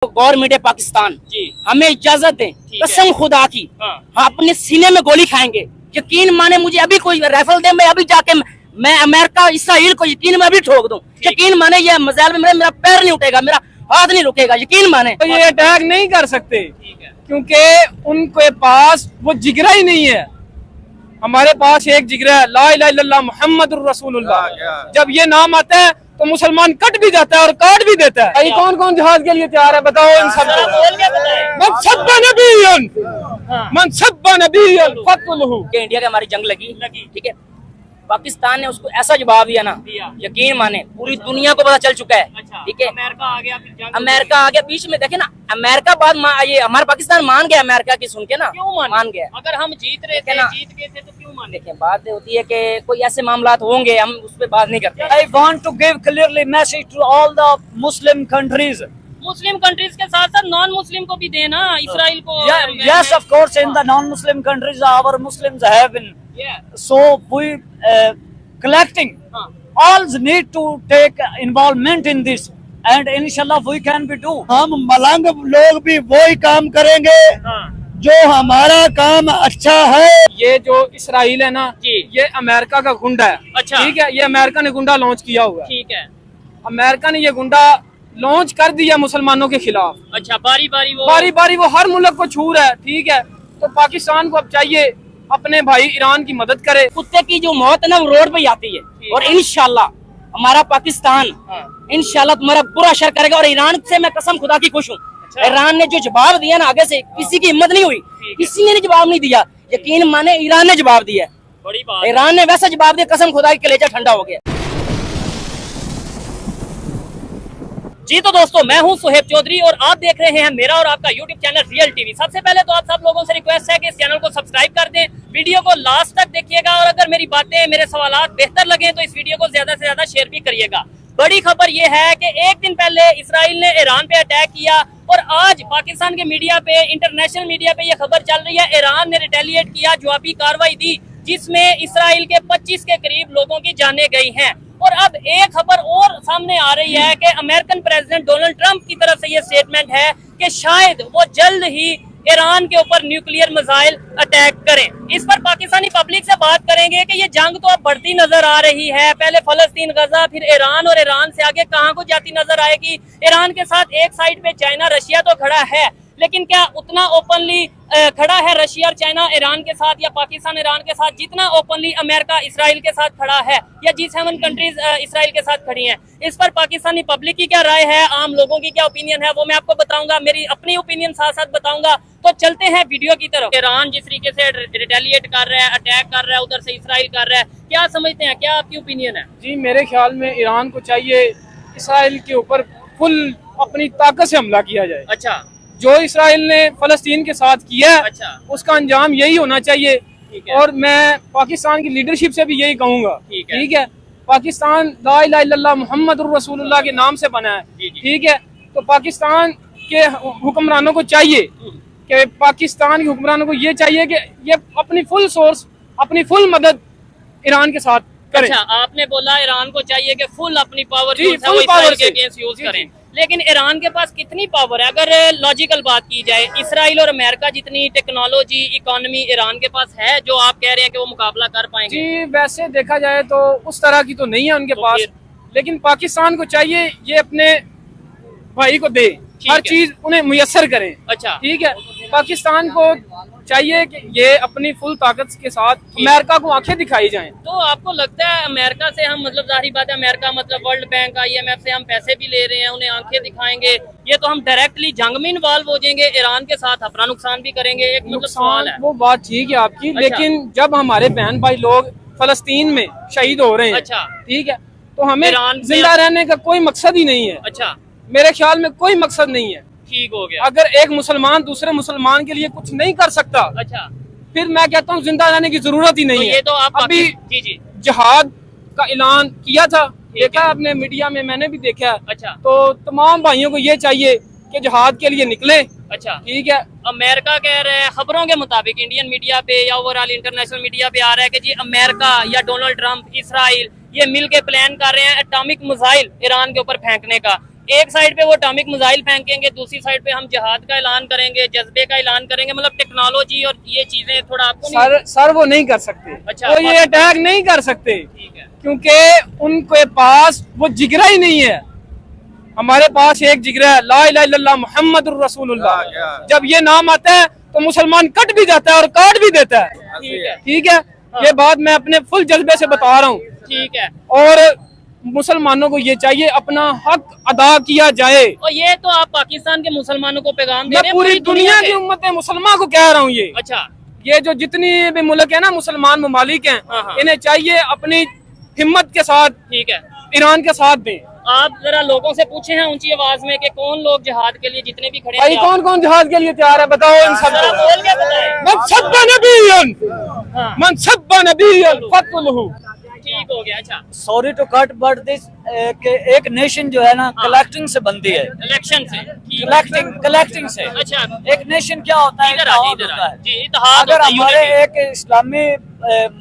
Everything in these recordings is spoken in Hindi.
गवर्नमेंट है पाकिस्तान जी हमें इजाजत दें, कसम खुदा की हाँ अपने सीने में गोली खाएंगे। यकीन माने मुझे अभी कोई राइफल दे, मैं अभी जाके मैं अमेरिका इसराइल को यकीन में अभी ठोक दूं। यकीन माने ये मजाल में मेरा पैर नहीं उठेगा, मेरा हाथ नहीं रुकेगा। यकीन माने तो ये अटैक नहीं कर सकते क्योंकि उनके पास वो जिगरा ही नहीं है। हमारे पास एक जिगरा है, ला इलाहा इल्लल्लाह मुहम्मदुर रसूलुल्लाह। जब ये नाम आता है तो मुसलमान कट भी जाता है और काट भी देता है। ये कौन कौन जिहाद के लिए तैयार है बताओ इन सबको। मन सब्बा नबिय्यन मन सब्बा नबिय्यन फक़तुलहू। इंडिया की हमारी जंग लगी, ठीक है, पाकिस्तान ने उसको ऐसा जवाब दिया ना, यकीन माने पूरी दुनिया को पता चल चुका है। ठीक है, अमेरिका आ गया, अमेरिका आ गया बीच में। देखे ना, अमेरिका बाद ये हमारा पाकिस्तान मान गया अमेरिका की सुन के ना। क्यों मान गया? अगर हम जीत रहे थे, जीत गए थे तो क्यों मान? देखें, बात होती है कि कोई ऐसे मामलात होंगे, हम उस पर बात नहीं करते। I want to give clearly message to all the Muslim countries. Muslim countries के साथ साथ नॉन मुस्लिम को भी देना, इसराइल को। Yes, of course, in the non-Muslim countries, our Muslims have been. So we collecting. All need to take involvement in this, and inshallah we can be do. हम मलंग लोग भी वही काम करेंगे जो हमारा काम अच्छा है। ये जो इसराइल है ना, ये अमेरिका का गुंडा है। अच्छा। ठीक है, ये अमेरिका ने गुंडा लॉन्च किया हुआ है। ठीक है, अमेरिका ने ये गुंडा लॉन्च कर दिया मुसलमानों के खिलाफ। अच्छा, बारी बारी वो हर मुल्क को छू रहा है। ठीक है, तो पाकिस्तान को अब चाहिए अपने भाई ईरान की मदद करे। कुत्ते की जो मौत है ना वो रोड पे ही आती है, और इंशाल्लाह हमारा पाकिस्तान इंशाल्लाह तुम्हारा बुरा असर करेगा। और ईरान से मैं कसम खुदा की खुश हूँ। ईरान ने जो जवाब दिया ना, आगे से किसी की हिम्मत नहीं हुई, किसी ने जवाब नहीं दिया। यकीन माने ईरान ने जवाब दिया, बड़ी बात। ईरान ने वैसा जवाब दिया, कसम खुदा की कलेजा ठंडा हो गया। जी तो दोस्तों, मैं हूं सुहेब चौधरी और आप देख रहे हैं मेरा और आपका यूट्यूब चैनल रियल टीवी। सबसे पहले तो आप सब लोगों से रिक्वेस्ट है कि इस चैनल को सब्सक्राइब कर दें, वीडियो को लास्ट तक देखिएगा, और अगर मेरी बातें, मेरे सवालात बेहतर लगे तो इस वीडियो को ज्यादा से ज्यादा शेयर भी करिएगा। बड़ी खबर यह है कि एक दिन पहले इसराइल ने ईरान पे अटैक किया, और आज पाकिस्तान के मीडिया पे, इंटरनेशनल मीडिया पे यह खबर चल रही है ईरान ने रिटेलिएट किया, जवाबी कार्रवाई दी, जिसमें इसराइल के 25 के करीब लोगों की जानें गई हैं। और अब एक खबर और सामने आ रही है कि अमेरिकन प्रेसिडेंट डोनाल्ड ट्रंप की तरफ से यह स्टेटमेंट है कि शायद वो जल्द ही ईरान के ऊपर न्यूक्लियर मिसाइल अटैक करें। इस पर पाकिस्तानी पब्लिक से बात करेंगे कि ये जंग तो अब बढ़ती नजर आ रही है। पहले फलस्तीन, गजा, फिर ईरान, और ईरान से आगे कहां को जाती नजर आएगी। ईरान के साथ एक साइड पे चाइना, रशिया तो खड़ा है, लेकिन क्या उतना ओपनली खड़ा है रशिया और चाइना ईरान के साथ, या पाकिस्तान ईरान के साथ जितना ओपनली अमेरिका इसराइल के साथ खड़ा है, या G7 कंट्रीज इसराइल के साथ खड़ी हैं? इस पर पाकिस्तानी पब्लिक की क्या राय है, आम लोगों की क्या ओपिनियन है, वो मैं आपको बताऊंगा। मेरी अपनी ओपिनियन साथ साथ बताऊंगा। तो चलते हैं वीडियो की तरफ। ईरान जिस तरीके से रिटेलिएट कर रहा है, अटैक कर रहा है, उधर से इसराइल कर रहा है, क्या समझते हैं, क्या आपकी ओपिनियन है? जी, मेरे ख्याल में ईरान को चाहिए इसराइल के ऊपर फुल अपनी ताकत से हमला किया जाए। अच्छा, जो इसराइल ने फलस्तीन के साथ किया है, अच्छा, उसका अंजाम यही होना चाहिए। और मैं पाकिस्तान की लीडरशिप से भी यही कहूंगा। ठीक है, पाकिस्तान ला इलाहा इल्लल्लाह मुहम्मदुर रसूलुल्लाह के नाम से बना है। ठीक है, तो पाकिस्तान के हुक्मरानों को चाहिए कि पाकिस्तान के हुक्मरानों को ये चाहिए कि ये अपनी फुल सोर्स, अपनी फुल मदद ईरान के साथ करें। अच्छा, आपने बोला ईरान को चाहिए कि फुल अपनी पावर जी, जो है वो इसराइल के अगेंस्ट यूज करें। लेकिन ईरान के पास कितनी पावर है? अगर लॉजिकल बात की जाए, इसराइल और अमेरिका जितनी टेक्नोलॉजी, इकोनॉमी ईरान के पास है, जो आप कह रहे हैं कि वो मुकाबला कर पाएंगे? जी, वैसे देखा जाए तो उस तरह की तो नहीं है उनके पास, लेकिन पाकिस्तान को चाहिए ये अपने भाई को दे, हर चीज उन्हें मुयस्सर करें। अच्छा, ठीक है, पाकिस्तान को चाहिए कि ये अपनी फुल ताकत के साथ अमेरिका को आंखें दिखाई जाएं। तो आपको लगता है अमेरिका से हम, मतलब जाहिर बात है, अमेरिका मतलब वर्ल्ड बैंक, IMF से हम पैसे भी ले रहे हैं, उन्हें आंखें दिखाएंगे, ये तो हम डायरेक्टली जंग में इन्वॉल्व हो जाएंगे, ईरान के साथ अपना नुकसान भी करेंगे? एक मतलब सवाल है। वो बात ठीक है आपकी। अच्छा। लेकिन जब हमारे बहन भाई लोग फलस्तीन में शहीद हो रहे हैं, अच्छा, ठीक है, तो हमें ईरान जिंदा रहने का कोई मकसद ही नहीं है। अच्छा, मेरे ख्याल में कोई मकसद नहीं है। ठीक हो गया। अगर एक मुसलमान दूसरे मुसलमान के लिए कुछ नहीं कर सकता, अच्छा, फिर मैं कहता हूँ जिंदा रहने की जरूरत ही नहीं तो है। ये तो आप अभी जी जिहाद का ऐलान किया था, देखा आपने मीडिया में, मैंने भी देखा। अच्छा, तो तमाम भाइयों को ये चाहिए कि जिहाद के लिए निकले। अच्छा, ठीक है, अमेरिका कह रहे हैं, खबरों के मुताबिक इंडियन मीडिया पे या ओवरऑल इंटरनेशनल मीडिया पे आ रहा है कि जी अमेरिका या डोनाल्ड ट्रंप, इसराइल ये मिल के प्लान कर रहे हैं एटॉमिक मिसाइल ईरान के ऊपर फेंकने का। एक साइड पे वो एटॉमिक मिसाइल फेंकेंगे, दूसरी साइड पे हम जिहाद का ऐलान करेंगे, जज्बे का ऐलान करेंगे, मतलब टेक्नोलॉजी और ये चीजें थोड़ा आपको नहीं। सर वो नहीं कर सकते। अच्छा, वो ये अटैक नहीं कर सकते ठीक है। क्योंकि उनके पास वो जिगरा ही नहीं है। हमारे पास एक जिगरा है, ला इलाहा इल्लल्लाह मुहम्मदुर रसूलुल्लाह। जब ये नाम आता है तो मुसलमान कट भी जाता है और काट भी देता है। ठीक है, ये बात मैं अपने फुल जज्बे से बता रहा हूँ। ठीक है, और मुसलमानों को ये चाहिए अपना हक अदा किया जाए। और ये तो आप पाकिस्तान के मुसलमानों को पैगाम दे मैं रहे हैं पूरी दुनिया की उम्मत मुसलमान को कह रहा हूँ ये। अच्छा, ये जो जितनी भी मुल्क है ना मुसलमान ममालिक हैं, हाँ। इन्हें चाहिए अपनी हिम्मत के साथ ठीक है। ईरान के साथ दें। आप जरा लोगों से पूछे हैं ऊंची आवाज में कि कौन लोग जिहाद के लिए जितने भी खड़े हैं भाई कौन कौन जहाज के लिए तैयार है बताओ इन सब जरा बोल के बताएं। मन सब्बा नबियन हाँ। मन सब्बा नबियन फतलहु। ठीक हो गया। अच्छा, sorry to cut but this एक नेशन जो है ना कलेक्टिंग से बनती है, इलेक्शन से ठीक है। कलेक्टिंग से। अच्छा, एक नेशन क्या होता है, इधर आ इत्तेहाद इधर होता आ है। जी, इत्तेहाद अगर होता है, हमारे unity। एक इस्लामी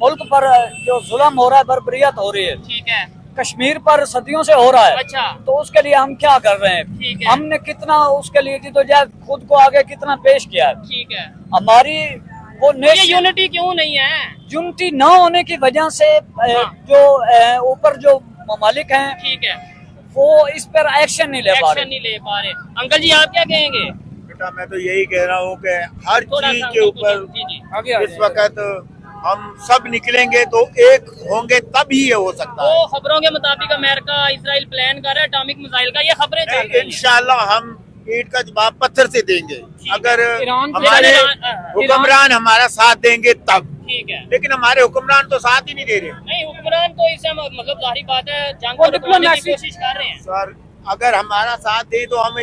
मुल्क पर जो जुल्म हो रहा है, बर्बरियत हो रही है, ठीक है। कश्मीर पर सदियों से हो रहा है, अच्छा, तो उसके लिए हम क्या कर रहे हैं? ठीक है। हमने कितना उसके लिए जदोजहद खुद को आगे कितना पेश किया है। ठीक है। हमारी वो ये नेशन यूनिटी क्यों नहीं है? यूनिटी न होने की वजह से जो ऊपर जो ममालिक हैं ठीक है, वो इस पर एक्शन नहीं ले पा एक्शन रहे। नहीं ले पा रहे। अंकल जी आप क्या कहेंगे? बेटा मैं तो यही कह रहा हूँ कि हर थोड़ा चीज सा के ऊपर जी जी आगे आ इस जाइए। वक्त हम सब निकलेंगे तो एक होंगे तब ही ये हो सकता वो है। खबरों के मुताबिक अमेरिका इसराइल प्लान कर रहा है एटॉमिक मिसाइल का, ये खबरें चल रही हैं। इंशाल्लाह हम ईंट का जवाब पत्थर से देंगे अगर ईरान- हमारे ईरान- हुक्मरान हमारा साथ देंगे तब। ठीक है। लेकिन हमारे हुक्मरान तो साथ ही नहीं दे रहे। नहीं, हुक्मरान तो इससे मतलब जाहिर बात है जंग वो को रुकवाने की डिप्लोमेसी- कोशिश कर रहे हैं। सर अगर हमारा साथ दे तो हम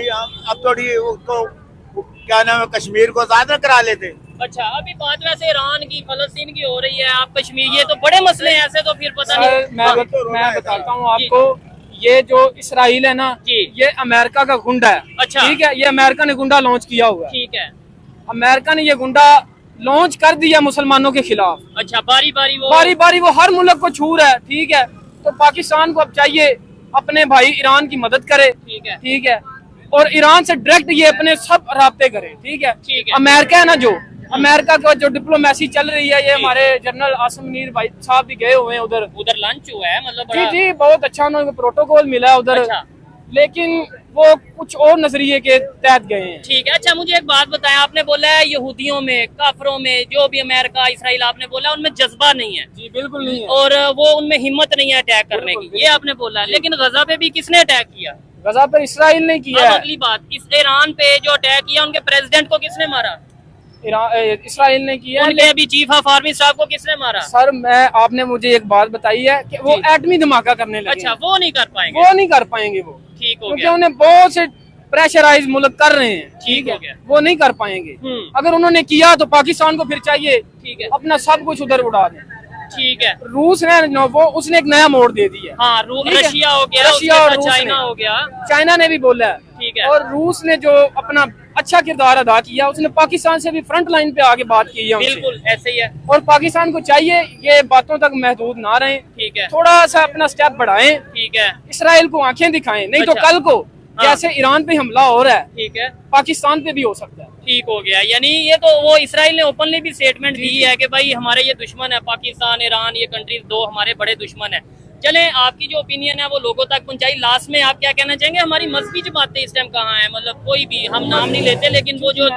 अब थोड़ी उसको क्या नाम है कश्मीर को आजाद न करा लेते। अच्छा, अभी बात वैसे ईरान की फलस्तीन की हो रही है, आप कश्मीर, ये तो बड़े मसले हैं ऐसे, तो फिर पता सर नहीं। मैं बताता हूँ आपको, ये जो इसराइल है ना जी। ये अमेरिका का गुंडा है। अच्छा। ठीक है, ये अमेरिका ने गुंडा लॉन्च किया हुआ है। ठीक है। अमेरिका ने ये गुंडा लॉन्च कर दिया मुसलमानों के खिलाफ। अच्छा, बारी बारी वो बारी बारी वो हर मुल्क को छू रहा है। ठीक है, तो पाकिस्तान को अब चाहिए अपने भाई ईरान की मदद करे। ठीक है। ठीक है, और ईरान से डायरेक्ट ये अपने सब राब्ते करे। ठीक है, ठीक है। अमेरिका है ना जो अमेरिका का जो डिप्लोमेसी चल रही है, ये हमारे जनरल आसिम मुनीर भाई साहब भी गए हुए हैं उधर। उधर लंच हुआ है, मतलब जी बड़ा। जी, बहुत अच्छा उन्हें प्रोटोकॉल मिला है उधर। अच्छा। लेकिन वो कुछ और नजरिए के तहत गए हैं। ठीक है। अच्छा, मुझे एक बात बताएं, आपने बोला है यहूदियों में, काफरों में, जो भी अमेरिका इसराइल आपने बोला उनमें जज्बा नहीं है जी बिल्कुल नहीं है। और वो उनमें हिम्मत नहीं है अटैक करने बिल्कुल, की, ये आपने बोला। लेकिन गजा पे भी किसने अटैक किया? गजा पर इसराइल ने किया अब है। अगली बात, इस ईरान पे जो अटैक किया उनके प्रेसिडेंट को किसने मारा? इसराइल ने किया है। उनके अभी चीफ ऑफ आर्मी साहब को किसने मारा? सर आपने मुझे एक बात बताई है कि वो एटमी धमाका करने लगे। अच्छा, वो नहीं कर पाएंगे। वो नहीं कर पाएंगे वो, ठीक हो क्योंकि गया। उन्हें बहुत से प्रेशराइज मुल्क कर रहे हैं। ठीक हो है, गया। वो नहीं कर पाएंगे। हम्म। अगर उन्होंने किया तो पाकिस्तान को फिर चाहिए ठीक है। अपना सब कुछ उधर उड़ा दें। ठीक है। रूस ने वो उसने एक नया मोड़ दे दिया। हाँ, ठीक है। रशिया हो गया, रशिया उसके और साथ रूस चाइना ने। हो गया। चाइना ने भी बोला है। ठीक है। और रूस ने जो अपना अच्छा किरदार अदा किया, उसने पाकिस्तान से भी फ्रंट लाइन पे आगे बात की है उनसे। बिल्कुल ऐसे ही है। और पाकिस्तान को चाहिए ये बातों तक महदूद ना रहें, ठीक है। थोड़ा सा अपना स्टेप बढ़ाएं, ठीक है। इसराइल को आंखें दिखाएं। नहीं तो अच्छा। कल को हाँ। जैसे ईरान पे हमला हो रहा है, ठीक है। पाकिस्तान पे भी हो सकता है। ठीक हो गया। यानी ये तो वो इसराइल ने ओपनली भी स्टेटमेंट दी है कि भाई हमारे ये दुश्मन है, पाकिस्तान, ईरान, ये कंट्रीज दो हमारे बड़े दुश्मन है। चलें, आपकी जो ओपिनियन है वो लोगों तक पहुंचाई। लास्ट में आप क्या कहना चाहेंगे? हमारी मजहबी जमातें इस टाइम कहाँ है? मतलब कोई भी, हम नाम नहीं लेते, लेकिन वो जो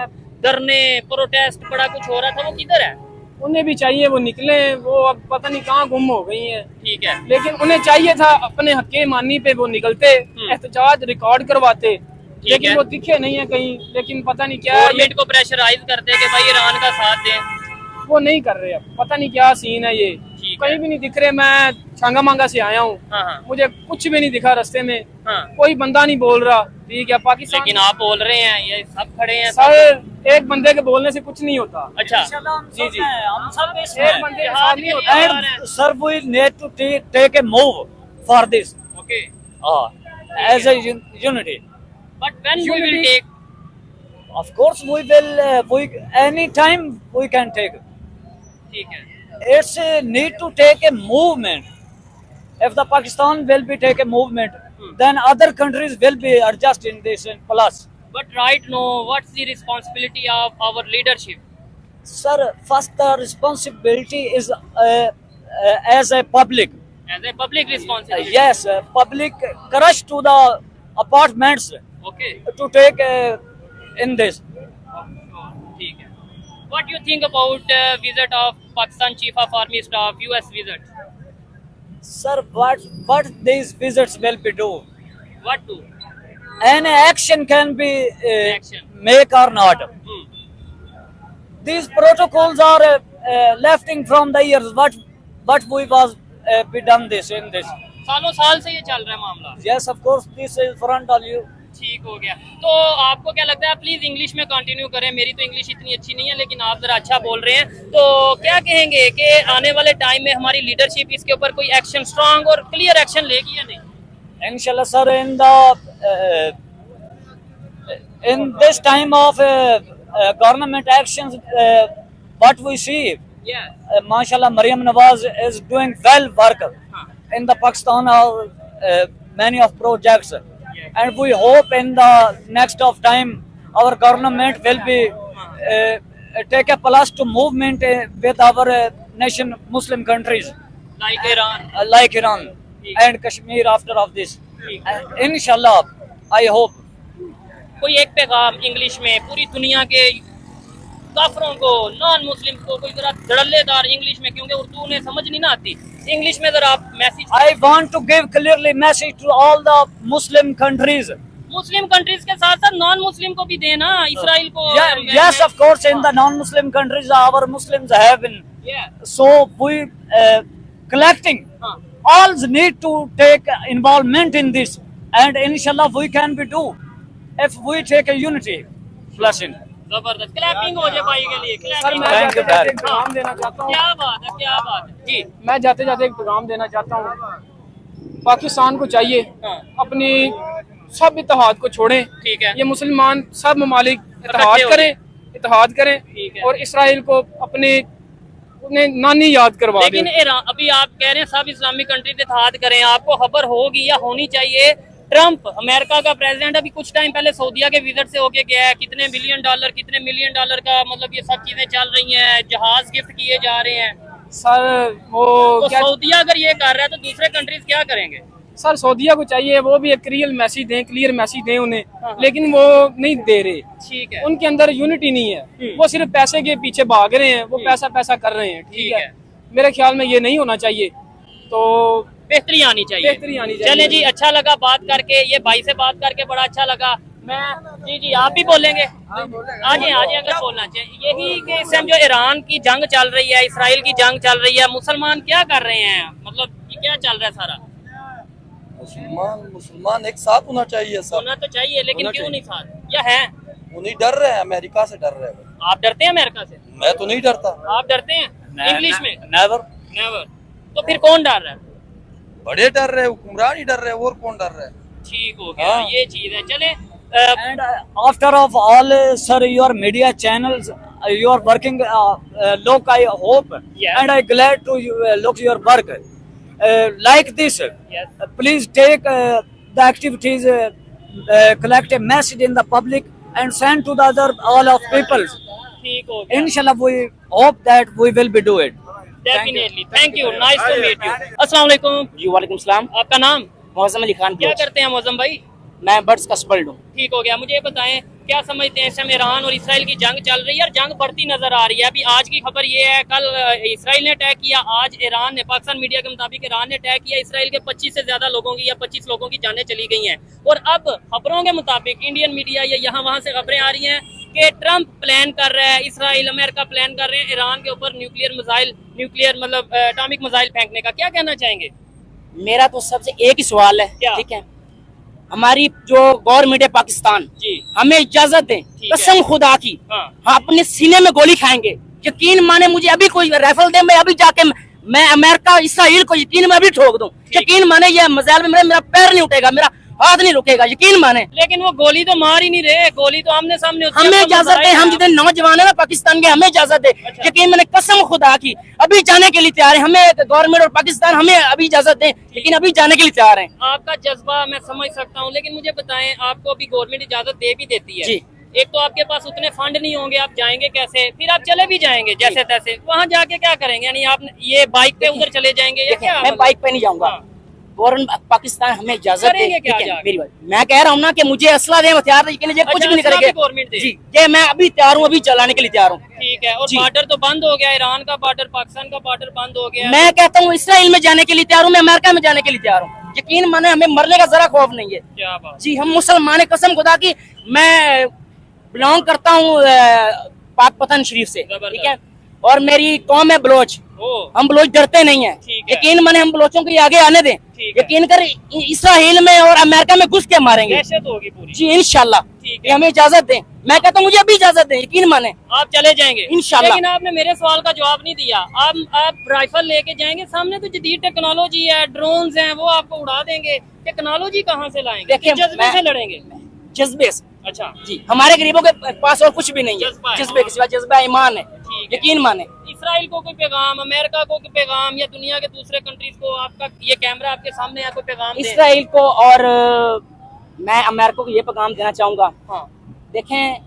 धरने, प्रोटेस्ट, बड़ा कुछ हो रहा था, वो किधर है? उन्हें भी चाहिए वो निकले, वो अब पता नहीं कहाँ गुम हो गई हैं। ठीक है। लेकिन उन्हें चाहिए था अपने हक़े मानी पे वो निकलते, एहतजाज रिकॉर्ड करवाते, लेकिन है। वो दिखे नहीं है कहीं। लेकिन पता नहीं क्या गवर्नमेंट को प्रेशराइज करते कि भाई ईरान का साथ दें। वो नहीं कर रहे। अब पता नहीं क्या सीन है ये, ठीक कहीं है। भी नहीं दिख रहे। मैं छांगा मांगा से आया हूँ, हाँ हाँ मुझे कुछ भी नहीं दिखा रास्ते में, हाँ। कोई बंदा नहीं बोल रहा। ठीक है, पाकिस्तान लेकिन आप बोल रहे हैं, ये सब खड़े हैं। सर एक बंदे के बोलने से कुछ नहीं होता। अच्छा, जी जी, हम सब एक बंदे के साथ नहीं होता। And sir, we need to take a move for this okay. as a unity. But when we will Unity- take, Of course, we will. We any time we can take. ठीक है। It's a need to take a movement. If the Pakistan will be take a movement, then other countries will be adjust in this plus. But right now, what's the responsibility of our leadership? Sir, first the responsibility is as a public. As a public responsibility. Yes, public crush to the apartments Okay. to take in this. ठीक है. What do you think about visit of Pakistan Chief of Army Staff US visit? Sir, what these visits will be do? What do? Any action can be Action. make or not. These protocols are lefting from the years. What we was be done this in this. सालों साल से ये चल रहा है मामला. Yes, of course, this is front of you. ठीक हो गया. तो आपको क्या लगता है, प्लीज इंग्लिश में कंटिन्यू करें. मेरी तो इंग्लिश इतनी अच्छी नहीं है, लेकिन आप जरा अच्छा बोल रहे हैं. तो क्या कहेंगे कि आने वाले टाइम में हमारी लीडरशिप इसके ऊपर कोई एक्शन, स्ट्रांग और क्लियर एक्शन लेगी या नहीं? Inshallah, sir, in this time of government actions, what we see, Yes. mashallah, Maryam Nawaz is doing well work in the Pakistan many of projects, and we hope in the next of time our government will be take a plus to movement with our nation Muslim countries Like Iran. like Iran and Kashmir after of this. Inshallah, I hope. कोई एक पैगाम इंग्लिश में पूरी दुनिया के काफरों को, नॉन मुस्लिम को, कोई जरा धड़ल्लेदार इंग्लिश में, क्योंकि उर्दू उन्हें समझ नहीं ना आती, इंग्लिश में जरा आप message. I want to give clearly message to all the Muslim countries. Muslim countries के साथ साथ नॉन मुस्लिम को भी देना, इसराइल को. Yes, of course, in the non-Muslim countries, our Muslims have been. Yeah. So we collecting. All need to take involvement in this, and inshallah we can be do if we take a unity blessing. जबरदस्त. क्लैपिंग हो जाए भाई के लिए. Sir clapping. मैं Thank you, जाते sir. जाते एक पैगाम देना चाहता हूँ. क्या बात है, क्या बात है जी. मैं जाते जाते एक पैगाम देना चाहता हूँ. पाकिस्तान को चाहिए अपनी सब इत्तेहाद को छोड़ें. ठीक है. ये मुसलमान सब ममालिक इकट्ठे हो इत्तेहाद करें ठीक है. और इसराइल को अपने नानी याद करवा लेकिन दें. ईरान, अभी आप कह रहे हैं सब इस्लामिक कंट्री इत्तेहाद करें, आपको खबर होगी या होनी चाहिए, ट्रम्प अमेरिका का प्रेसिडेंट अभी कुछ टाइम पहले सऊदीया के विजिट से होके गया है. कितने बिलियन डॉलर, कितने मिलियन डॉलर का, मतलब ये सब चीजें चल रही हैं, जहाज गिफ्ट किए जा रहे हैं. सर वो तो क्या, सऊदीया अगर ये कर रहा है तो दूसरे कंट्रीज क्या करेंगे? सर सऊदीया को चाहिए वो भी एक रियल मैसेज दें, क्लियर मैसेज दें उन्हें, लेकिन वो नहीं दे रहे. ठीक है. उनके अंदर यूनिटी नहीं है. वो सिर्फ पैसे के पीछे भाग रहे हैं, वो पैसा पैसा कर रहे हैं. ठीक है. मेरे ख्याल में ये नहीं होना चाहिए. तो बेहतरी आनी चाहिए. बेहतरी आनी चाहिए. चले जी, अच्छा लगा बात करके, ये भाई से बात करके बड़ा अच्छा लगा. मैं जी आप भी बोलेंगे? आज अगर बोलना चाहिए यही कि इस टाइम जो ईरान की जंग चल रही है, इसराइल की जंग चल रही है, मुसलमान क्या कर रहे हैं, मतलब ये क्या चल रहा है सारा? मुसलमान एक साथ होना चाहिए सर. होना तो चाहिए, लेकिन होना क्यों चाहिए. नहीं साथ? या है? वो नहीं डर रहे हैं, अमेरिका से डर रहे हैं. आप डरते हैं अमेरिका से? मैं तो नहीं डरता. आप डरते हैं? इंग्लिश में Never. नेवर. तो फिर कौन डर रहा है? बड़े डर रहे, हुक्मरान ही डर रहे, और कौन डर रहे. ठीक हो गया. हाँ. ये चीज है. चले And after of all, sir, your media channels, you are working. Look, I hope, Yeah. and I glad to look your work. Like this, Yes. please take the activities, collect a message in the public, and send to the other all of people. ठीक हो गया. Inshallah, we hope that we will be do it. Definitely. Thank you. Nice to meet you. अस्सलाम वालेकुम. जी वालेकुम सलाम. आपका नाम? मौजम अली खान. क्या करते हैं मौजम भाई? मैं बर्ड्स का स्पर्ड हूँ. ठीक हो गया. मुझे ये बताएं, क्या समझते हैं इस समय ईरान और इसराइल की जंग चल रही है और जंग बढ़ती नजर आ रही है. अभी आज की खबर ये है, कल इसराइल ने अटैक किया, आज ईरान ने, पाकिस्तान मीडिया के मुताबिक ईरान ने अटैक किया. इसराइल के 25 से ज्यादा लोगों की या 25 लोगों की जानें चली गई हैं. और अब खबरों के मुताबिक इंडियन मीडिया या यहाँ वहाँ से खबरें आ रही हैं कि ट्रम्प प्लान कर रहा है, इसराइल अमेरिका प्लान कर रहे हैं ईरान के ऊपर न्यूक्लियर मतलब एटॉमिक मिसाइल फेंकने का. क्या कहना चाहेंगे? मेरा तो सबसे एक ही सवाल है. क्या? ठीक है, हमारी जो गवर्नमेंट है पाकिस्तान, जी. हमें इजाजत दें, ठीक है. कसम खुदा की, हाँ. हम अपने सीने में गोली खाएंगे. यकीन माने, मुझे अभी कोई राइफल दे, मैं अभी जाके मैं अमेरिका इसराइल को यकीन में अभी ठोक दूं. यकीन माने, ये मजाल में मेरा पैर नहीं उठेगा, मेरा हाथ नहीं रुकेगा, यकीन माने। लेकिन वो गोली तो मार ही नहीं रहे, गोली तो आमने सामने होती है, हमें आपको इजाजत बताया दे, हम आप। जितने नौजवान है ना पाकिस्तान के, हमें इजाजत दे। यकीन मैंने कसम खुदा की अभी जाने के लिए तैयार है। हमें गवर्नमेंट और पाकिस्तान हमें अभी इजाजत दे, लेकिन अभी जाने के लिए तैयार है। आपका जज्बा मैं समझ सकता हूँ, लेकिन मुझे बताएं, आपको अभी गवर्नमेंट इजाजत दे भी देती है जी। एक तो आपके पास उतने फंड नहीं होंगे, आप जाएंगे कैसे? फिर आप चले भी जाएंगे जैसे तैसे, वहाँ जाके क्या करेंगे? यानी आप ये बाइक पे उधर चले जाएंगे या क्या? मैं बाइक पे नहीं जाऊंगा। हाँ। गवर्नमेंट पाकिस्तान हमें इजाजत दे, करेंगे क्या ठीक है? जाके? मेरी बात, मैं कह रहा हूँ ना कि मुझे असला दे, हथियार दे, ये कुछ भी नहीं असला भी करेंगे गवर्नमेंट दे। जी। ये मैं अभी तैयार हूँ, अभी चलाने के लिए तैयार हूँ। ठीक है। और जी। बॉर्डर तो बंद हो गया, ईरान का बॉर्डर, पाकिस्तान का बॉर्डर बंद हो गया। मैं कहता हूँ इसराइल में जाने के लिए तैयार हूँ, मैं अमेरिका में जाने के लिए तैयार हूँ। यकीन माने हमें मरने का जरा खौफ नहीं है। क्या बात। जी, हम मुसलमान हैं, कसम खुदा की। मैं बिलोंग करता हूँ पाक पतन शरीफ से, ठीक है? और मेरी कौम है बलोच। ओ, हम बलोच डरते नहीं है। ठीक है। यकीन माने हम बलोचों को ये आगे आने दें। ठीक है। यकीन कर इसराइल में और अमेरिका में घुस के मारेंगे दहशत होगी पूरी। जी, इंशाल्लाह। ठीक ये है। हमें इजाजत दें। मैं कहता हूँ मुझे अभी इजाजत दें, यकीन माने। आप चले जाएंगे इंशाल्लाह। लेकिन आपने मेरे सवाल का जवाब नहीं दिया। आप राइफल लेके जाएंगे, सामने तो जदीद टेक्नोलॉजी है, ड्रोन्स हैं, वो आपको उड़ा देंगे। टेक्नोलॉजी कहाँ से लाएंगे? देखिए, जज्बे मैं- से लड़ेंगे। जज्बे से। अच्छा, जी, हमारे गरीबों के पास और कुछ भी नहीं जज्बा है। है। जज्बे के सिवा जज्बा ईमान है, ठीक है। यकीन माने। इसराइल को कोई पैगाम, अमेरिका को कोई पैगाम, या दुनिया के दूसरे कंट्रीज को, आपका ये कैमरा आपके सामने है, कोई पैगाम दे? इसराइल को और मैं अमेरिका को ये पैगाम देना चाहूंगा। हाँ, देखें,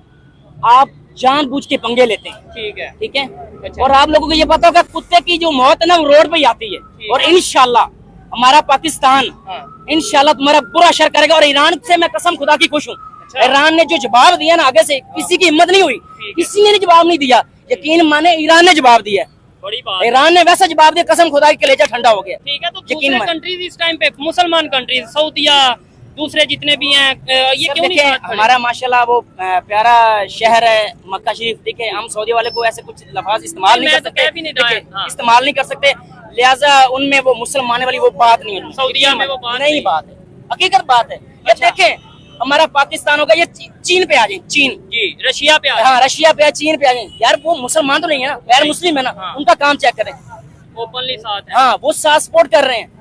आप जानबूझ के पंगे लेते हैं, ठीक है। ठीक है? अच्छा। और आप लोगों को ये पता होगा कुत्ते की जो मौत है ना वो रोड पे ही आती है। और इंशाल्लाह हमारा पाकिस्तान हाँ। इंशाल्लाह तुम्हारा बुरा असर करेगा। और ईरान से मैं कसम खुदा की खुश हूँ। अच्छा। ईरान ने जो जवाब दिया ना आगे से, किसी की हिम्मत नहीं हुई, है। किसी ने जवाब नहीं दिया। यकीन माने ईरान ने जवाब दिया। बड़ी बात है। ईरान ने वैसा जवाब दिया, कसम खुदा की कलेजा ठंडा हो गया। ठीक है। तो यकीन दूसरे माने। कंट्रीज इस टाइम पे, मुसलमान कंट्रीज, सऊदीया, दूसरे जितने भी हैं, ये सर क्यों नहीं देखें, साथ खड़े? हमारा माशाल्लाह वो प्यारा शहर है मक्का शरीफ, ठीक है? हम सऊदी वाले को ऐसे कुछ लफ्ज इस्तेमाल नहीं मैं कर तो कह भी सकते, नहीं रहा है, देखिए, हाँ। इस्तेमाल नहीं कर सकते। लिहाजा उनमें वो मुसलमान वाली वो बात नहीं है। सऊदीया में वो बात नहीं, नहीं। बात है, हकीकत बात है। ये अच्छा। देखें, हमारा पाकिस्तान होगा, ये चीन पे आ जाए, चीन। जी, रशिया पे आ हाँ, रशिया पे आ, चीन पे आ जाए। यार वो मुसलमान तो नहीं है ना, गैर मुस्लिम है ना, हाँ। उनका काम चेक करें। ओपनली साथ है। हाँ, वो साथ सपोर्ट कर रहे हैं।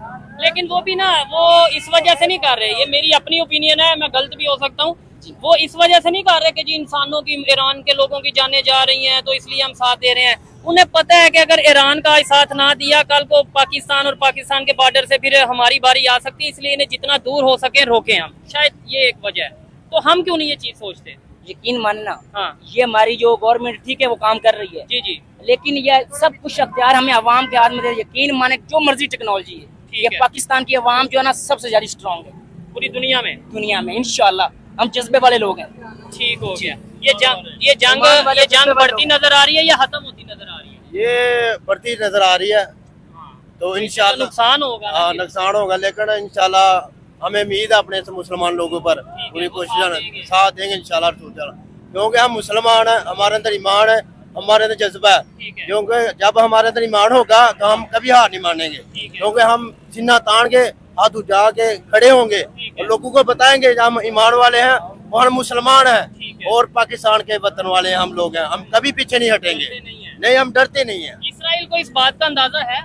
लेकिन वो भी ना, वो इस वजह से नहीं कर रहे, ये मेरी अपनी ओपिनियन है, मैं गलत भी हो सकता हूँ, वो इस वजह से नहीं कर रहे कि जी इंसानों की, ईरान के लोगों की जानें जा रही हैं तो इसलिए हम साथ दे रहे हैं। उन्हें पता है कि अगर ईरान का साथ ना दिया, कल को पाकिस्तान और पाकिस्तान के बॉर्डर से फिर हमारी बारी आ सकती है, इसलिए इन्हें जितना दूर हो सके रोकें हम। शायद ये एक वजह है। तो हम क्यों नहीं ये चीज सोचते? यकीन मानना, हाँ ये हमारी जो गवर्नमेंट ठीक है वो काम कर रही है, जी जी, लेकिन ये सब कुछ अख्तियार हमें अवाम के हाथ में दे। यकीन माने जो मर्जी टेक्नोलॉजी है, ठीक ये है। पाकिस्तान की अवाम जो है ना सबसे ज्यादा स्ट्रॉन्ग है पूरी दुनिया में। दुनिया में। इंशाल्लाह हम जज्बे वाले लोग हैं। ठीक हो गया। ये जंग ईमान वाले जज्बे वाले बढ़ती नजर आ रही है या खत्म होती नजर आ रही है? ये बढ़ती नजर आ रही है, तो तो इंशाल्लाह नुकसान होगा ना हाँ फिर। नुकसान होगा, लेकिन इंशाल्लाह हमें उम्मीद है अपने से मुसलमान लोगों पर पूरी वो कोशिश साथ देंगे। साथ देंगे इंशाल्लाह, क्योंकि हम मुसलमान हैं, हमारे अंदर ईमान है, हमारे अंदर जज्बा है। ठीक है। क्योंकि जब हमारे अंदर ईमान होगा तो हम कभी हार नहीं मानेंगे, ठीक है। क्योंकि हम सीना तान के हाथ उठा के खड़े होंगे ठीक है। और लोगों को बताएंगे कि हम ईमान वाले हैं और हम मुसलमान ठीक हैं है। और पाकिस्तान के वतन वाले हैं, हम लोग हैं, हम कभी पीछे नहीं हटेंगे। डरते नहीं है। नहीं, हम डरते नहीं है। इसराइल को इस बात का अंदाजा है?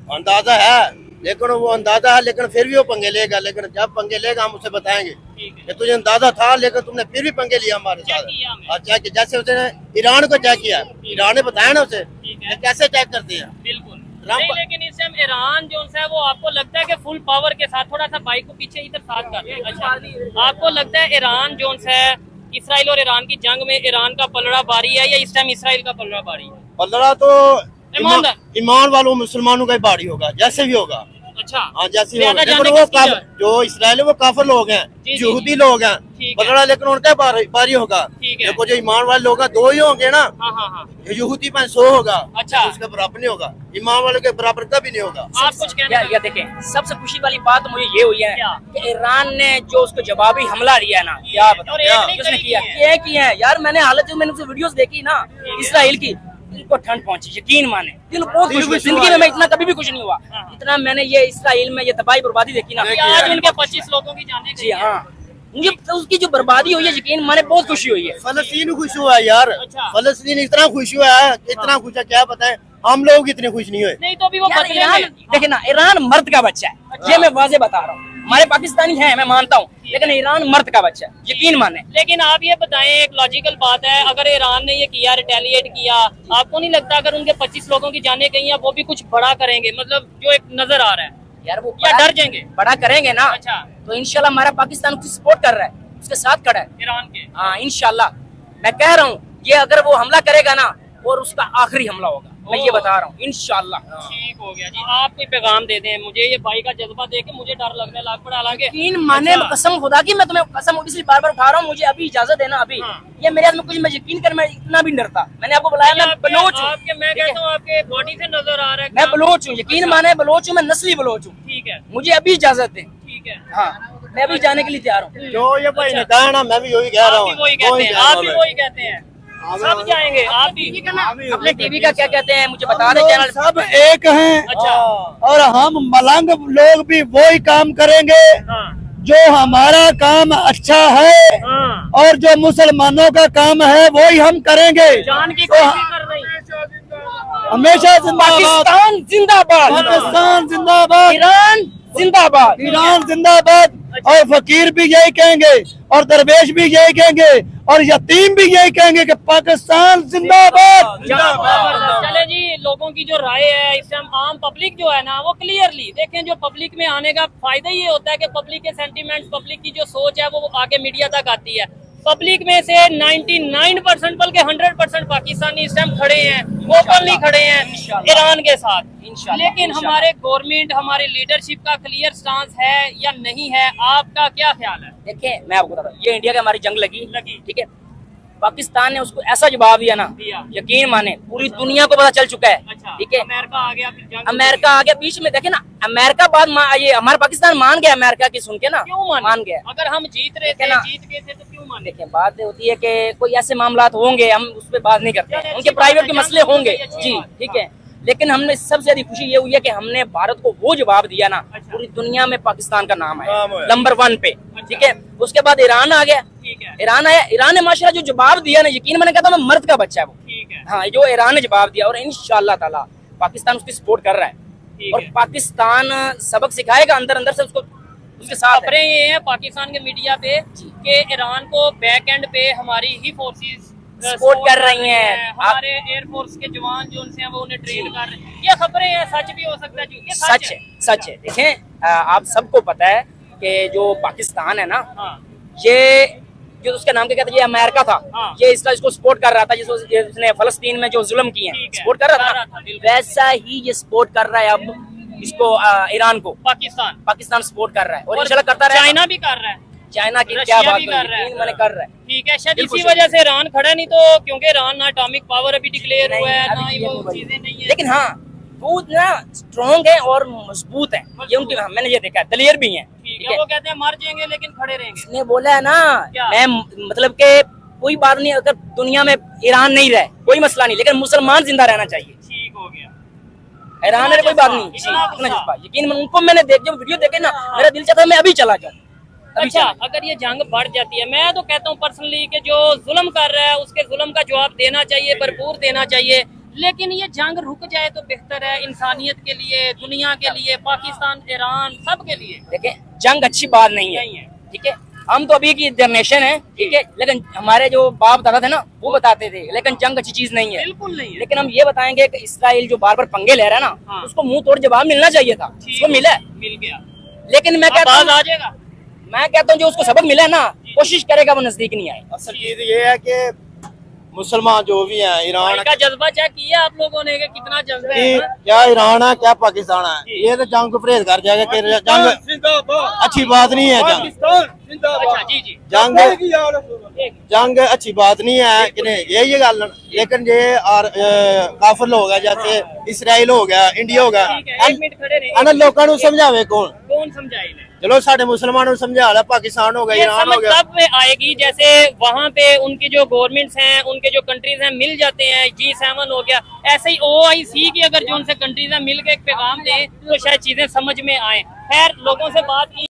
अंदाजा है, लेकिन वो अंदाजा है, लेकिन फिर भी वो पंगे लेगा। लेकिन जब पंगे लेगा हम उसे बताएंगे ठीक है। कि तुझे अंदाजा था, लेकिन तुमने फिर भी पंगे लिया हमारे चेक साथ। किया हमने। और चेक, जैसे उसने ईरान को चेक किया, ईरान ने बताया ना उसे ठीक है। कि कैसे चेक करते हैं। बिल्कुल राम नहीं, लेकिन इस टाइम ईरान जो है वो आपको लगता है कि फुल पावर के साथ, थोड़ा सा बाइक को पीछे इधर साथ कर दें। अच्छा, आपको लगता है ईरान जो है, इसराइल और ईरान की जंग में ईरान का पलड़ा भारी है या इस टाइम इसराइल का पलड़ा भारी है? पलड़ा तो ईमानदार। ईमान वालों मुसलमानों का ही भारी होगा, जैसे भी होगा। अच्छा, हाँ, जैसे भी ज्यादा होगा। जाने लेकिन वो किसकी है? जो इसराइल है वो काफिर लोग हैं, जी, जी, यहूदी जी। लोग हैं। ठीक है। पलड़ा लेकिन उनका भारी होगा। ठीक है। देखो, जो ईमान वाले लोग हैं दो ही होंगे ना, हाँ हाँ हाँ। यहूदी पर 100 होगा। अच्छा। उसके बराबर नहीं होगा, ईमान वाले के बराबर कभी नहीं होगा। आप कुछ कहना या देखें, सबसे खुशी वाली बात मुझे ये हुई है क्या? कि ईरान ने जो उसको जवाबी हमला दिया है ना, क्या और बताओ एक नहीं उसने कई किया किए हैं। किया है यार। मैंने हालत जो मैंने उसे वीडियोस देखी ना इसराइल की, दिल को ठंड पहुंची, यकीन माने दिल बहुत दिल खुश हुआ। खुश जिंदगी हुआ में मैं यार। इतना कभी भी खुश नहीं हुआ जितना मैंने ये इसराइल में ये तबाही बर्बादी देखी ना। कि आज उनके 25 लोगों की जाने जी हाँ, मुझे तो उसकी जो बर्बादी हुई है, यकीन माने बहुत खुशी हुई है। फलस्तीन खुश हुआ है यार। अच्छा। फलस्तीन इतना खुश हुआ है, इतना खुश है क्या बताएं, हम लोग इतने खुश नहीं हुए। नहीं तो भी वो यार बदले ईरान में। देखे ना, ईरान मर्द का बच्चा है, ये मैं वाजे बता रहा हूँ। हमारे पाकिस्तानी हैं, मैं मानता हूँ, लेकिन ईरान मर्द का बच्चा है, यकीन माने। लेकिन आप ये बताएं, एक लॉजिकल बात है, अगर ईरान ने ये किया, रिटेलिएट किया, आपको नहीं लगता अगर उनके 25 लोगों की जाने गई हैं वो भी कुछ बड़ा करेंगे, मतलब जो एक नजर आ रहा है यार वो या डर जाएंगे? बड़ा करेंगे ना। अच्छा, तो इंशाल्लाह हमारा पाकिस्तान उसकी सपोर्ट कर रहा है, उसके साथ खड़ा है ईरान के। हाँ इंशाल्लाह। मैं कह रहा हूँ ये अगर वो हमला करेगा ना, और उसका आखिरी हमला होगा, मैं ये बता रहा हूँ इंशाल्लाह। ठीक हो गया जी। आप कोई पैगाम दे दें मुझे, ये भाई का जज्बा देख के मुझे डर लगने लग पड़ा, हालांकि यकीन माने, अच्छा। कसम खुदा की, मैं तुम्हें कसम इसलिए बार बार उठा रहा हूँ, मुझे अभी इजाजत देना अभी। ये मेरे हाथ में कुछ, मैं यकीन कर, मैं इतना भी नहीं डरता। मैंने आपको बुलाया, मैं बलोच हूँ, आपके, मैं कहता हूँ आपके बॉडी से नजर आ रहा है मैं बलोच हूँ, यकीन माने बलोच हूँ, मैं नस्ली बलोच हूँ। ठीक है, मुझे अभी इजाजत दें। ठीक है। हाँ मैं अभी जाने के लिए तैयार हूँ। जो ये भाई ने कहा ना, मैं भी वही कह रहा आप हूँ। भी वही कहते हैं, आप भी वही कहते हैं, सब जाएंगे। आप भी अपने टीवी का क्या कहते हैं मुझे बता दें चैनल। सब एक हैं। अच्छा, और हम मलंग लोग भी वही काम करेंगे हाँ जो हमारा काम अच्छा है, हाँ, और जो मुसलमानों का काम है वही हम करेंगे। जान की तो कोशिश कर रही है। हमेशा जिंदाबाद, पाकिस्तान जिंदाबाद, पाकिस्तान जिंदाबाद, ईरान जिंदाबाद, ईरान जिंदाबाद। और फकीर भी यही कहेंगे, और दरवेश भी यही कहेंगे, और यतीम भी यही कहेंगे कि पाकिस्तान जिंदाबाद। चले जी, लोगों की जो राय है इस टाइम, आम पब्लिक जो है ना, वो क्लियरली देखें, जो पब्लिक में आने का फायदा ये होता है कि पब्लिक के सेंटीमेंट्स, पब्लिक की जो सोच है वो आगे मीडिया तक आती है। पब्लिक में से 99% बल्कि 100% पाकिस्तानी इस टाइम खड़े हैं, ओपनली खड़े हैं ईरान के साथ। लेकिन हमारे गवर्नमेंट, हमारी लीडरशिप का क्लियर स्टांस है या नहीं है, आपका क्या ख्याल है? देखिए मैं आपको बताता हूँ, ये इंडिया की हमारी जंग लगी, लगी। ठीक है, पाकिस्तान ने उसको ऐसा जवाब दिया ना, यकीन माने पूरी दुनिया को पता चल चुका है। अच्छा, ठीक है, अमेरिका आ गया, फिर जंग अमेरिका आ गया बीच में। देखे ना, अमेरिका बाद ये हमारा पाकिस्तान मान गया, अमेरिका की सुन के ना, क्यों मान गया। अगर हम जीत रहे थे, ना, जीत गए थे तो क्यों माने? देखिए बात होती है कि कोई ऐसे मामलात होंगे, हम उस पर बात नहीं करते, अच्छी उनके बात प्राइवेट है, के मसले जंग होंगे अच्छी जी, बात, ठीक है। लेकिन हमने सबसे ज्यादा खुशी ये हुई है कि हमने भारत को वो जवाब दिया ना, अच्छा। पूरी दुनिया में पाकिस्तान का नाम है नाम है। नंबर 1 पे, ठीक है। उसके बाद ईरान आ गया, ठीक है, ईरान आया, ईरान ने माशाल्लाह जो जवाब दिया ना, यकीन मैंने कहता मैं मर्द का बच्चा है वो। ठीक है, हाँ, जो ईरान ने जवाब दिया, और इंशाअल्लाह ताला पाकिस्तान उसकी सपोर्ट कर रहा है, ठीक और है। पाकिस्तान सबक सिखाएगा अंदर अंदर से उसको, उसके साथ है। खबरें ये हैं पाकिस्तान के मीडिया पे कि ईरान को बैक एंड पे हमारी ही फोर्सेस सपोर्ट कर रही हैं। हमारे एयरफोर्स के जवान जो उनसे हैं वो उन्हें ट्रेन कर रहे हैं। ये खबरें हैं, सच भी हो सकता है जी, ये सच है, सच है। देखें आप सबको पता है कि जो पाकिस्तान है ना, हाँ, ये जो उसका नाम क्या कहते हैं, ये अमेरिका था, हाँ। ये इसको सपोर्ट कर रहा था, जिसने फलस्तीन में जो जुल्म किए हैं ठीक है, सपोर्ट कर रहा कर था रहा था, ना, बिल्कुल। वैसा ही ये सपोर्ट कर रहा है अब इसको, ईरान को पाकिस्तान सपोर्ट कर रहा है, और इंशाल्लाह करता रहेगा। चाइना भी कर रहा है, चाइना की रशिया क्या बात भी कर रहा है। मैंने कर रहा है। ठीक है। शायद बिल्कुल इसी सही। वजह से ईरान खड़ा नहीं, तो क्योंकि ईरान ना एटॉमिक पावर अभी डिक्लेयर नहीं, हुआ है, अभी ना ही ये वो नहीं बनी। चीजें नहीं है। लेकिन हाँ वो ना स्ट्रॉन्ग है और मजबूत है, ये उनकी, मैंने ये देखा है, दलेर भी है, ठीक ठीक है, है। वो कहते हैं मर जाएंगे लेकिन खड़े रहेंगे। उसने बोला है ना, क्या? मैं मतलब के कोई बात नहीं, अगर दुनिया में ईरान नहीं रहे कोई मसला नहीं, लेकिन मुसलमान जिंदा रहना चाहिए। ठीक हो गया। ईरान में कोई बात नहीं, इतना इतना जज्बा, यकीन उनको मैंने देख, जब वीडियो देखे ना, मेरा दिल चाहता है मैं अभी चला जाऊँ। अच्छा, अगर ये जंग बढ़ जाती है, मैं तो कहता हूँ पर्सनली कि जो जुल्म कर रहा है उसके जुल्म का जवाब देना चाहिए, भरपूर देना चाहिए। लेकिन ये जंग रुक जाए तो बेहतर है, इंसानियत के लिए, दुनिया के लिए, पाकिस्तान, ईरान, सब के लिए। देखें जंग अच्छी बात नहीं है, ठीक है। हम तो अभी की जनरेशन है, ठीक है, लेकिन हमारे जो बाप दादा थे ना, वो बताते थे, लेकिन जंग अच्छी चीज नहीं है, बिल्कुल नहीं है। लेकिन हम ये बताएंगे कि इसराइल जो बार बार पंगे ले रहा है ना, हाँ। उसको मुंह तोड़ जवाब मिलना चाहिए था, उसको मिला है। मिल गया, लेकिन मैं कहता आवाज हूँ, आ जाएगा। मैं कहता हूँ जो उसको सबक मिला है ना, कोशिश करेगा वो नजदीक नहीं आए। असल चीज ये है कि मुसलमान जो भी हैं, ईरान भाई का जज्बा चेक किया आप लोगों ने कि कितना जज्बा है? हाँ? क्या ईरान है क्या पाकिस्तान है, ये तो जंग को परहेज कर जाएगा कि जंग अच्छी बात नहीं है। अच्छा, जी जी, जंग अच्छी बात नहीं है कि नहीं, यही गल। लेकिन ये और काफिर लोग है, जैसे इसराइल हो गया, इंडिया हो गया, ठीक है, एक मिनट खड़े रहे। ਇਹਨਾਂ ਲੋਕਾਂ ਨੂੰ ਸਮਝਾਵੇ ਕੌਣ? कौन समझाए इन्हें? चलो साढ़े मुसलमानों को समझा ला, पाकिस्तान हो गया, ये ईरान हो समझ गया। तब में आएगी जैसे वहाँ पे उनकी जो गवर्नमेंट्स हैं, उनके जो कंट्रीज हैं मिल जाते हैं, G7 हो गया, ऐसे ही OIC की अगर जो उनसे कंट्रीज हैं मिल के एक पैगाम दें तो शायद चीजें समझ में आए। खैर, लोगों से बात की